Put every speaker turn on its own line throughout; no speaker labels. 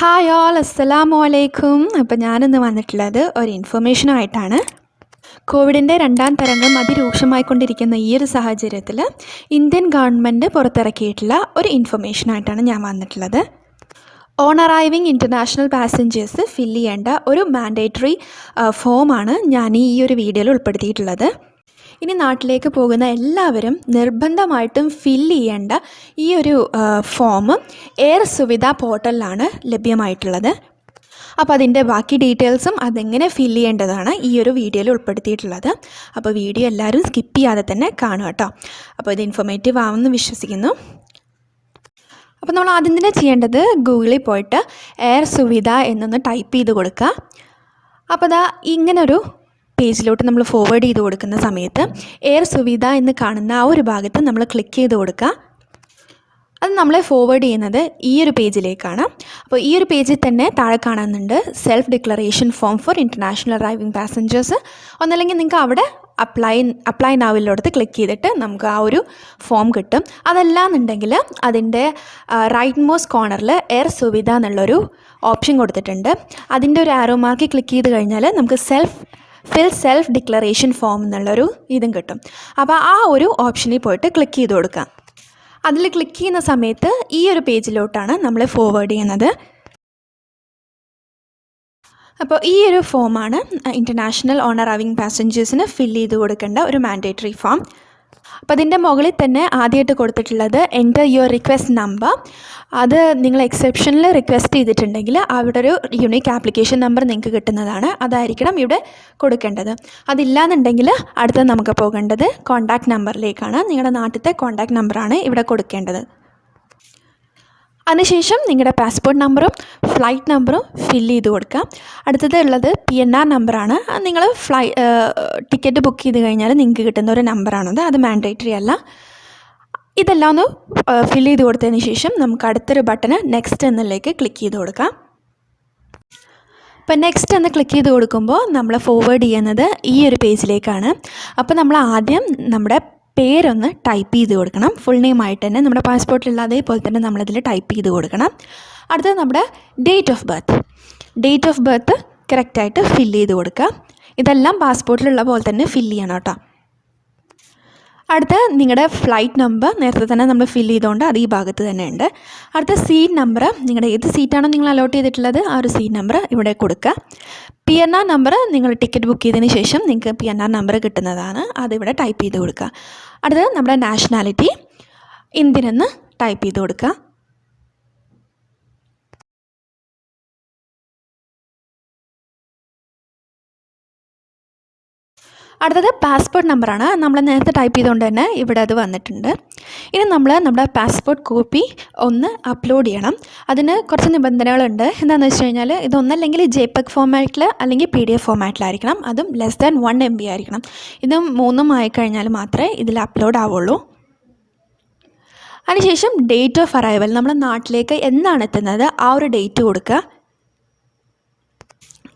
Hi all, അസ്സലാമു അലൈക്കും. അപ്പോൾ ഞാനിന്ന് വന്നിട്ടുള്ളത് ഒരു ഇൻഫർമേഷനായിട്ടാണ്. കോവിഡിൻ്റെ 2ാം തരംഗം അതിരൂക്ഷമായിക്കൊണ്ടിരിക്കുന്ന ഈ ഒരു സാഹചര്യത്തിൽ ഇന്ത്യൻ ഗവൺമെൻറ് പുറത്തിറക്കിയിട്ടുള്ള ഒരു ഇൻഫർമേഷനായിട്ടാണ് ഞാൻ വന്നിട്ടുള്ളത്. On arriving international passengers fill ചെയ്യേണ്ട ഒരു മാൻഡേറ്ററി ഫോമാണ് ഞാൻ ഈ ഒരു വീഡിയോയിൽ ഉൾപ്പെടുത്തിയിട്ടുള്ളത്. ഇനി നാട്ടിലേക്ക് പോകുന്ന എല്ലാവരും നിർബന്ധമായിട്ടും ഫില്ല് ചെയ്യേണ്ട ഈ ഒരു ഫോം എയർ സുവിധ പോർട്ടലിലാണ് ലഭ്യമായിട്ടുള്ളത്. അപ്പോൾ അതിൻ്റെ ബാക്കി ഡീറ്റെയിൽസും അതെങ്ങനെ ഫില്ല് ചെയ്യേണ്ടതാണ് ഈ ഒരു വീഡിയോയിൽ ഉൾപ്പെടുത്തിയിട്ടുള്ളത്. അപ്പോൾ വീഡിയോ എല്ലാവരും സ്കിപ്പ് ചെയ്യാതെ തന്നെ കാണുക കേട്ടോ. അപ്പോൾ ഇത് ഇൻഫോർമേറ്റീവ് ആവുമെന്ന് വിശ്വസിക്കുന്നു. അപ്പോൾ നമ്മൾ ആദ്യം തന്നെ ചെയ്യേണ്ടത് ഗൂഗിളിൽ പോയിട്ട് എയർ സുവിധ എന്നൊന്ന് ടൈപ്പ് ചെയ്ത് കൊടുക്കുക. അപ്പോൾ ദാ ഇങ്ങനൊരു പേജിലോട്ട് നമ്മൾ ഫോർവേഡ് ചെയ്ത് കൊടുക്കുന്ന സമയത്ത് എയർ സുവിധ എന്ന് കാണുന്ന ആ ഒരു ഭാഗത്ത് നമ്മൾ ക്ലിക്ക് ചെയ്ത് കൊടുക്കുക. അത് നമ്മളെ ഫോർവേഡ് ചെയ്യുന്നത് ഈ ഒരു പേജിലേക്കാണ്. അപ്പോൾ ഈ ഒരു പേജിൽ തന്നെ താഴെ കാണുന്നുണ്ട് self declaration form four international arriving passengers. ഒന്നല്ലെങ്കിൽ നിങ്ങൾക്ക് അവിടെ അപ്ലൈ നൗവിലോടത്ത് ക്ലിക്ക് ചെയ്തിട്ട് നമുക്ക് ആ ഒരു ഫോം കിട്ടും. അതല്ലാന്നുണ്ടെങ്കിൽ അതിൻ്റെ റൈറ്റ് മോസ്റ്റ് കോർണറിൽ എയർ സുവിധ എന്നുള്ളൊരു ഓപ്ഷൻ കൊടുത്തിട്ടുണ്ട്. അതിൻ്റെ ഒരു ആരോ മാർക്ക് ക്ലിക്ക് ചെയ്ത് കഴിഞ്ഞാൽ നമുക്ക് സെൽഫ് ഡിക്ലറേഷൻ ഫോം എന്നുള്ളൊരു ഇതും കിട്ടും. അപ്പോൾ ആ ഒരു ഓപ്ഷനിൽ പോയിട്ട് ക്ലിക്ക് ചെയ്ത് കൊടുക്കാം. അതിൽ ക്ലിക്ക് ചെയ്യുന്ന സമയത്ത് ഈ ഒരു പേജിലോട്ടാണ് നമ്മൾ ഫോർവേഡ് ചെയ്യുന്നത്. അപ്പോൾ ഈ ഒരു ഫോമാണ് ഇൻ്റർനാഷണൽ ഓൺ അറൈവിംഗ് പാസഞ്ചേഴ്സിന് ഫില്ല് ചെയ്ത് കൊടുക്കേണ്ട ഒരു മാൻഡേറ്ററി ഫോം. അപ്പോൾ അതിൻ്റെ മുകളിൽ തന്നെ ആദ്യമായിട്ട് കൊടുത്തിട്ടുള്ളത് എൻ്റർ യുവർ റിക്വസ്റ്റ് നമ്പർ. അത് നിങ്ങൾ എക്സെപ്ഷനിൽ റിക്വസ്റ്റ് ചെയ്തിട്ടുണ്ടെങ്കിൽ അവിടെ ഒരു യുണീക്ക് ആപ്ലിക്കേഷൻ നമ്പർ നിങ്ങൾക്ക് കിട്ടുന്നതാണ്. അതായിരിക്കണം ഇവിടെ കൊടുക്കേണ്ടത്. അതില്ലാന്നുണ്ടെങ്കിൽ അടുത്ത നമുക്ക് പോകേണ്ടത് കോൺടാക്റ്റ് നമ്പറിലേക്കാണ്. നിങ്ങളുടെ നാട്ടിലത്തെ കോൺടാക്റ്റ് നമ്പറാണ് ഇവിടെ കൊടുക്കേണ്ടത്. അതിനുശേഷം നിങ്ങളുടെ പാസ്പോർട്ട് നമ്പറും ഫ്ലൈറ്റ് നമ്പറും ഫില്ല് ചെയ്ത് കൊടുക്കുക. അടുത്തത് ഉള്ളത് PNR നമ്പറാണ്. നിങ്ങൾ ടിക്കറ്റ് ബുക്ക് ചെയ്ത് കഴിഞ്ഞാൽ നിങ്ങൾക്ക് കിട്ടുന്ന ഒരു നമ്പറാണത്. അത് മാൻഡേറ്ററി അല്ല. ഇതെല്ലാം ഒന്ന് ഫില്ല് ചെയ്ത് കൊടുത്തതിന് ശേഷം നമുക്ക് അടുത്തൊരു ബട്ടണ് നെക്സ്റ്റ് എന്നതിലേക്ക് ക്ലിക്ക് ചെയ്ത് കൊടുക്കാം. അപ്പോൾ നെക്സ്റ്റ് എന്ന് ക്ലിക്ക് ചെയ്ത് കൊടുക്കുമ്പോൾ നമ്മൾ ഫോർവേഡ് ചെയ്യുന്നത് ഈ ഒരു പേജിലേക്കാണ്. അപ്പോൾ നമ്മൾ ആദ്യം നമ്മുടെ പേരൊന്ന് ടൈപ്പ് ചെയ്ത് കൊടുക്കണം. ഫുൾ നെയിം ആയിട്ട് തന്നെ നമ്മുടെ പാസ്പോർട്ടിലുള്ള അതേപോലെ തന്നെ നമ്മളതിൽ ടൈപ്പ് ചെയ്ത് കൊടുക്കണം. അടുത്തത് നമ്മുടെ ഡേറ്റ് ഓഫ് ബർത്ത് കറക്റ്റായിട്ട് ഫില്ല് ചെയ്ത് കൊടുക്കുക. ഇതെല്ലാം പാസ്പോർട്ടിലുള്ള പോലെ തന്നെ ഫില്ല് ചെയ്യണം കേട്ടോ. അടുത്ത നിങ്ങളുടെ ഫ്ലൈറ്റ് നമ്പർ നേരത്തെ തന്നെ നമ്മൾ ഫില്ല് ചെയ്തുകൊണ്ട് അത് ഈ ഭാഗത്ത് തന്നെ ഉണ്ട്. അടുത്ത സീറ്റ് നമ്പർ, നിങ്ങളുടെ ഏത് സീറ്റാണോ നിങ്ങൾ അലോട്ട് ചെയ്തിട്ടുള്ളത് ആ ഒരു സീറ്റ് നമ്പർ ഇവിടെ കൊടുക്കുക. PNR നമ്പർ നിങ്ങൾ ടിക്കറ്റ് ബുക്ക് ചെയ്തതിന് ശേഷം നിങ്ങൾക്ക് PNR നമ്പർ കിട്ടുന്നതാണ്. അതിവിടെ ടൈപ്പ് ചെയ്ത് കൊടുക്കുക. അടുത്തത് നമ്മുടെ നാഷണാലിറ്റി ഇന്ത്യൻ എന്ന് ടൈപ്പ് ചെയ്ത് കൊടുക്കുക. അടുത്തത് പാസ്പോർട്ട് നമ്പറാണ്. നമ്മൾ നേരത്തെ ടൈപ്പ് ചെയ്തുകൊണ്ട് തന്നെ ഇവിടെ അത് വന്നിട്ടുണ്ട്. ഇനി നമ്മൾ നമ്മുടെ പാസ്പോർട്ട് കോപ്പി ഒന്ന് അപ്ലോഡ് ചെയ്യണം. അതിന് കുറച്ച് നിബന്ധനകളുണ്ട്. എന്താണെന്ന് വെച്ച് കഴിഞ്ഞാൽ ഇതൊന്നല്ലെങ്കിൽ JPEG ഫോമാറ്റിൽ അല്ലെങ്കിൽ PDF ഫോമാറ്റിലായിരിക്കണം. അതും ലെസ് ദാൻ 1 MB ആയിരിക്കണം. ഇതും 3 ആയിക്കഴിഞ്ഞാൽ മാത്രമേ ഇതിൽ അപ്ലോഡ് ആവുള്ളൂ. അതിനുശേഷം ഡേറ്റ് ഓഫ് അറൈവൽ, നമ്മൾ നാട്ടിലേക്ക് എന്നാണ് എത്തുന്നത് ആ ഒരു ഡേറ്റ് കൊടുക്കുക.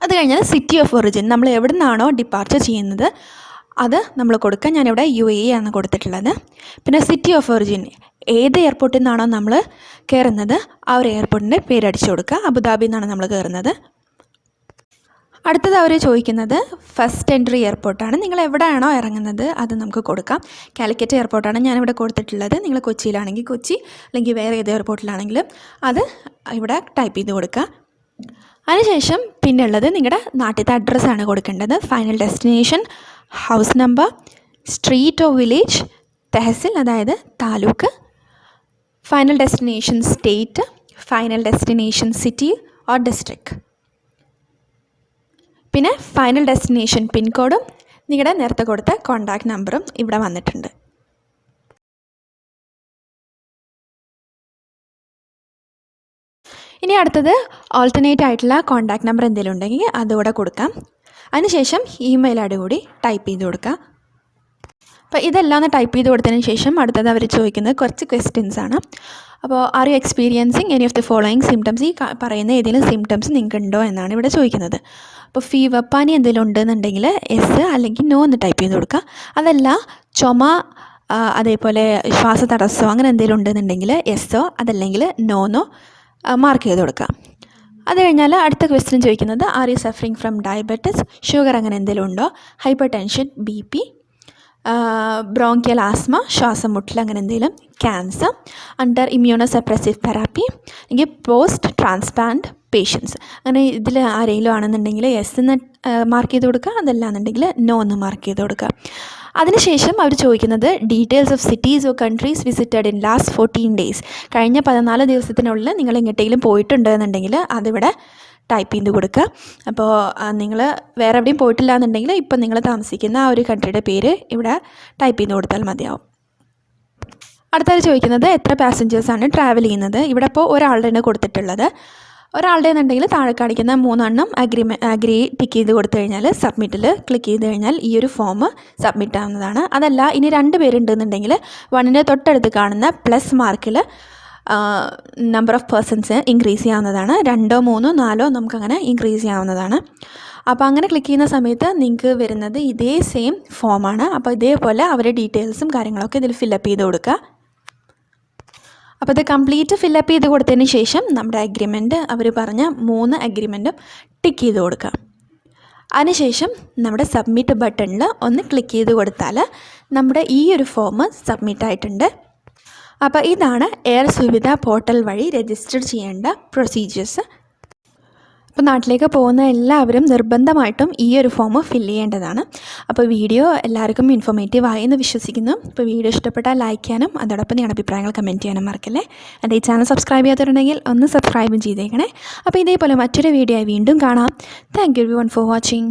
അത് കഴിഞ്ഞാൽ സിറ്റി ഓഫ് ഒറിജിൻ, നമ്മൾ എവിടെ നിന്നാണോ ഡിപ്പാർച്ചർ ചെയ്യുന്നത് അത് നമ്മൾ കൊടുക്കുക. ഞാനിവിടെ UAE ആണ് കൊടുത്തിട്ടുള്ളത്. പിന്നെ സിറ്റി ഓഫ് ഒറിജിൻ, ഏത് എയർപോർട്ടിൽ നിന്നാണോ നമ്മൾ കയറുന്നത് ആ ഒരു എയർപോർട്ടിൻ്റെ പേരടിച്ചു കൊടുക്കുക. അബുദാബിയിൽ നിന്നാണ് നമ്മൾ കയറുന്നത്. അടുത്തത് അവർ ചോദിക്കുന്നത് ഫസ്റ്റ് എൻട്രി എയർപോർട്ടാണ്. നിങ്ങൾ എവിടെയാണോ ഇറങ്ങുന്നത് അത് നമുക്ക് കൊടുക്കാം. കാലിക്കറ്റ് എയർപോർട്ടാണ് ഞാനിവിടെ കൊടുത്തിട്ടുള്ളത്. നിങ്ങൾ കൊച്ചിയിലാണെങ്കിൽ കൊച്ചി, അല്ലെങ്കിൽ വേറെ ഏത് എയർപോർട്ടിലാണെങ്കിലും അത് ഇവിടെ ടൈപ്പ് ചെയ്ത് കൊടുക്കുക. അതിനുശേഷം പിന്നെ ഉള്ളത് നിങ്ങളുടെ നാട്ടിലത്തെ അഡ്രസ്സാണ് കൊടുക്കേണ്ടത്. Final destination, house number, street of village, tehsil അതായത് taluk, final destination state, final destination city or district, പിന്നെ ഫൈനൽ ഡെസ്റ്റിനേഷൻ പിൻകോഡും നിങ്ങളുടെ നേരത്തെ കൊടുത്ത കോൺടാക്റ്റ് നമ്പറും ഇവിടെ വന്നിട്ടുണ്ട്. ഇനി അടുത്തത് ഓൾട്ടർനേറ്റ് ആയിട്ടുള്ള കോൺടാക്റ്റ് നമ്പർ എന്തെങ്കിലും ഉണ്ടെങ്കിൽ അതുകൂടെ കൊടുക്കാം. അതിനുശേഷം ഇമെയിൽ ഐ ഡി കൂടി ടൈപ്പ് ചെയ്ത് കൊടുക്കുക. അപ്പോൾ ഇതെല്ലാം ഒന്ന് ടൈപ്പ് ചെയ്ത് കൊടുത്തതിന് ശേഷം അടുത്തത് അവർ ചോദിക്കുന്നത് കുറച്ച് ക്വസ്റ്റ്യൻസ് ആണ്. അപ്പോൾ are you experiencing any of the following symptoms, ഈ പറയുന്ന ഏതെങ്കിലും സിംറ്റംസ് നിങ്ങൾക്ക് ഉണ്ടോ എന്നാണ് ഇവിടെ ചോദിക്കുന്നത്. അപ്പോൾ ഫീവർ, പനി എന്തെങ്കിലും ഉണ്ടെന്നുണ്ടെങ്കിൽ എസ് അല്ലെങ്കിൽ നോ എന്ന് ടൈപ്പ് ചെയ്ത് കൊടുക്കുക. അതല്ല ചുമ, അതേപോലെ ശ്വാസതടസ്സമോ അങ്ങനെ എന്തെങ്കിലും ഉണ്ടെന്നുണ്ടെങ്കിൽ എസ്സോ അതല്ലെങ്കിൽ നോന്നോ മാർക്ക് ചെയ്ത് കൊടുക്കുക. അത് കഴിഞ്ഞാൽ അടുത്ത ക്വസ്റ്റ്യൻ ചോദിക്കുന്നത് are you suffering from diabetes, sugar അങ്ങനെ എന്തെങ്കിലും ഉണ്ടോ, hyper tension, BP, bronchial asthma, ശ്വാസം മുട്ടൽ അങ്ങനെ എന്തെങ്കിലും, ക്യാൻസർ, അണ്ടർ ഇമ്മ്യൂണോസപ്രസീവ് തെറാപ്പി, അല്ലെങ്കിൽ പോസ്റ്റ് ട്രാൻസ്പ്ലാന്റ് പേഷ്യൻസ്. അങ്ങനെ ഇതിൽ ആരെങ്കിലും ആണെന്നുണ്ടെങ്കിൽ എസ് എന്ന് മാർക്ക് ചെയ്ത് കൊടുക്കുക, അതല്ല എന്നുണ്ടെങ്കിൽ നോ എന്ന് മാർക്ക് ചെയ്ത് കൊടുക്കുക. അതിനുശേഷം അവർ ചോദിക്കുന്നത് details of cities or countries visited in last 14 days, കഴിഞ്ഞ 14 ദിവസത്തിനുള്ളിൽ നിങ്ങൾ എങ്ങോട്ടെങ്കിലും പോയിട്ടുണ്ടെന്നുണ്ടെങ്കിൽ അതിവിടെ ടൈപ്പ് ചെയ്ത് കൊടുക്കുക. അപ്പോൾ നിങ്ങൾ വേറെ എവിടെയും പോയിട്ടില്ല എന്നുണ്ടെങ്കിൽ ഇപ്പം നിങ്ങൾ താമസിക്കുന്ന ആ ഒരു കൺട്രിയുടെ പേര് ഇവിടെ ടൈപ്പ് ചെയ്ത് കൊടുത്താൽ മതിയാവും. അടുത്തത് ചോദിക്കുന്നത് എത്ര പാസഞ്ചേഴ്സാണ് ട്രാവൽ ചെയ്യുന്നത്. ഇവിടെ ഇപ്പോൾ ഒരാളുടെയാണ് കൊടുത്തിട്ടുള്ളത്. ഒരാളുടെ എന്നുണ്ടെങ്കിൽ താഴെ കാണിക്കുന്ന 3 അഗ്രി ടിക്ക് ചെയ്ത് കൊടുത്തു കഴിഞ്ഞാൽ സബ്മിറ്റിൽ ക്ലിക്ക് ചെയ്ത് കഴിഞ്ഞാൽ ഈ ഒരു ഫോം സബ്മിറ്റ് ആവുന്നതാണ്. അതല്ല ഇനി 2 പേരുണ്ടെന്നുണ്ടെങ്കിൽ 1ൻ്റെ തൊട്ടടുത്ത് കാണുന്ന പ്ലസ് മാർക്കിൽ നമ്പർ ഓഫ് പേഴ്സൺസ് ഇൻക്രീസ് ചെയ്യാവുന്നതാണ്. 2, 3, 4 നമുക്കങ്ങനെ ഇൻക്രീസ് ചെയ്യാവുന്നതാണ്. അപ്പോൾ അങ്ങനെ ക്ലിക്ക് ചെയ്യുന്ന സമയത്ത് നിങ്ങൾക്ക് വരുന്നത് ഇതേ സെയിം ഫോമാണ്. അപ്പോൾ ഇതേപോലെ അവരുടെ ഡീറ്റെയിൽസും കാര്യങ്ങളൊക്കെ ഇതിൽ ഫില്ലപ്പ് ചെയ്ത് കൊടുക്കുക. അപ്പോൾ ഇത് കംപ്ലീറ്റ് ഫില്ലപ്പ് ചെയ്ത് കൊടുത്തതിന് ശേഷം നമ്മുടെ അഗ്രിമെൻറ്റ്, അവർ പറഞ്ഞ 3 അഗ്രിമെൻറ്റും ടിക്ക് ചെയ്ത് കൊടുക്കുക. അതിനുശേഷം നമ്മുടെ സബ്മിറ്റ് ബട്ടണിൽ ഒന്ന് ക്ലിക്ക് ചെയ്ത് കൊടുത്താൽ നമ്മുടെ ഈ ഒരു ഫോം സബ്മിറ്റ് ആയിട്ടുണ്ട്. അപ്പോൾ ഇതാണ് എയർ സുവിധ പോർട്ടൽ വഴി രജിസ്റ്റർ ചെയ്യേണ്ട പ്രൊസീജിയേഴ്സ്. അപ്പോൾ നാട്ടിലേക്ക് പോകുന്ന എല്ലാവരും നിർബന്ധമായിട്ടും ഈ ഒരു ഫോം ഫില്ല് ചെയ്യേണ്ടതാണ്. അപ്പോൾ വീഡിയോ എല്ലാവർക്കും ഇൻഫോർമേറ്റീവ് ആയി എന്ന് വിശ്വസിക്കുന്നു. അപ്പോൾ വീഡിയോ ഇഷ്ടപ്പെട്ടാൽ ലൈക്ക് ചെയ്യാനും അതോടൊപ്പം നിങ്ങളുടെ അഭിപ്രായങ്ങൾ കമൻറ്റ് ചെയ്യാനും മറക്കല്ലേ. എൻ്റെ ഈ ചാനൽ സബ്സ്ക്രൈബ് ചെയ്യാത്തവരുണ്ടെങ്കിൽ ഒന്ന് സബ്സ്ക്രൈബും ചെയ്തേക്കണേ. അപ്പോൾ ഇതേപോലെ മറ്റൊരു വീഡിയോ ആയി വീണ്ടും കാണാം. Thank you everyone for watching.